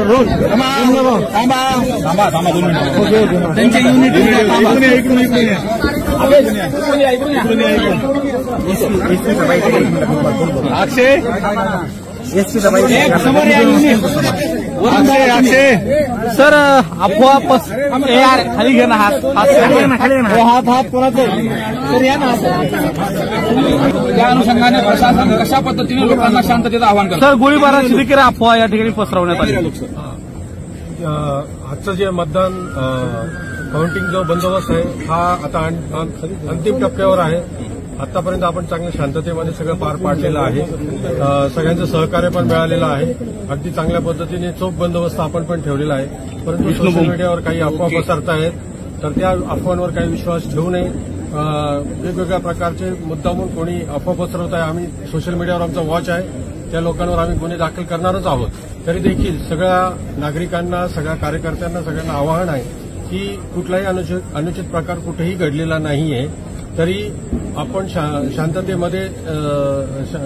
Role थांबा 2 मिनिटं त्यांचे युनिट अक्षय सर अफवा खाली घे ना हात कोणाचं तर या ना त्या अनुषंगाने प्रशासन कशा पद्धतीने लोकांना शांततेचं आवाहन करतं सर गोळीबाराची देखील अफवा या ठिकाणी पसरवण्यात आली आजचं जे मतदान काउंटिंग जो बंदोबस्त आहे हा आता अंतिम टप्प्यावर आहे। आतापर्यंत आपण चांगल्या शांततेमध्ये सगळं पार पाडलेलं आहे। सगळ्यांचं सहकार्य पण मिळालेलं आहे। अगदी चांगल्या पद्धतीने चोख बंदोबस्त आपण पण ठेवलेला आहे। परंतु सोशल मीडियावर काही अफवा पसरतायत तर त्या अफवांवर काही विश्वास ठेवू नये। वेगवेगळ्या प्रकारचे मुद्दामून कोणी अफवा पसरवत आहे आम्ही सोशल मीडियावर आमचा वॉच आहे त्या लोकांवर आम्ही गुन्हे दाखल करणारच आहोत। तरी देखील सगळ्या नागरिकांना सगळ्या कार्यकर्त्यांना सगळ्यांना आवाहन आहे की कुठलाही अनुचित प्रकार कुठेही घडलेला नाहीये तरी आपण शांततेमध्ये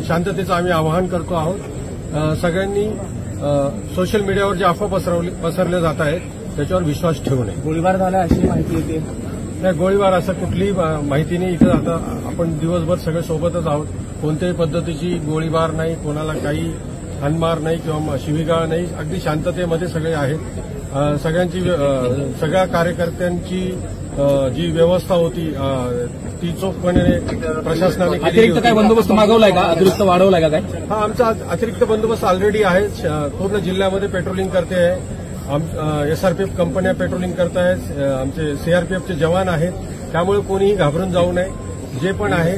शांततेचं आम्ही आवाहन करतो आहोत। सगळ्यांनी सोशल मीडियावर जे अफवा पसरल्या जात आहेत त्याच्यावर विश्वास ठेवू नये। गोळीबार झाला अशी माहिती येते नाही गोळीबार असं कुठलीही माहिती नाही। इथं आता आपण दिवसभर सगळे सोबतच आहोत। कोणत्याही पद्धतीची गोळीबार नाही कोणाला काही हाणमार नाही किंवा शिवीगाळ नाही अगदी शांततेमध्ये सगळे आहेत। सगळ्यांची सगळ्या कार्यकर्त्यांची जी व्यवस्था होती ती चोखपणे प्रशासनाने केली। अतिरिक्त काय बंदोबस्त मागवलाय का अतिरिक्त वाढवलाय का काय हा आमचा अतिरिक्त बंदोबस्त ऑलरेडी आहे। पूर्ण जिल्ह्यामध्ये पेट्रोलिंग करते आहे। एसआरपीएफ कंपन्या पेट्रोलिंग करत आहेत। आमचे सीआरपीएफचे जवान आहेत। त्यामुळे कोणीही घाबरून जाऊ नये। जे पण आहे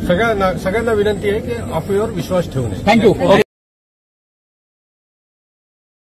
सगळ्यांना विनंती आहे की अफवेवर विश्वास ठेवू नये। थँक्यू।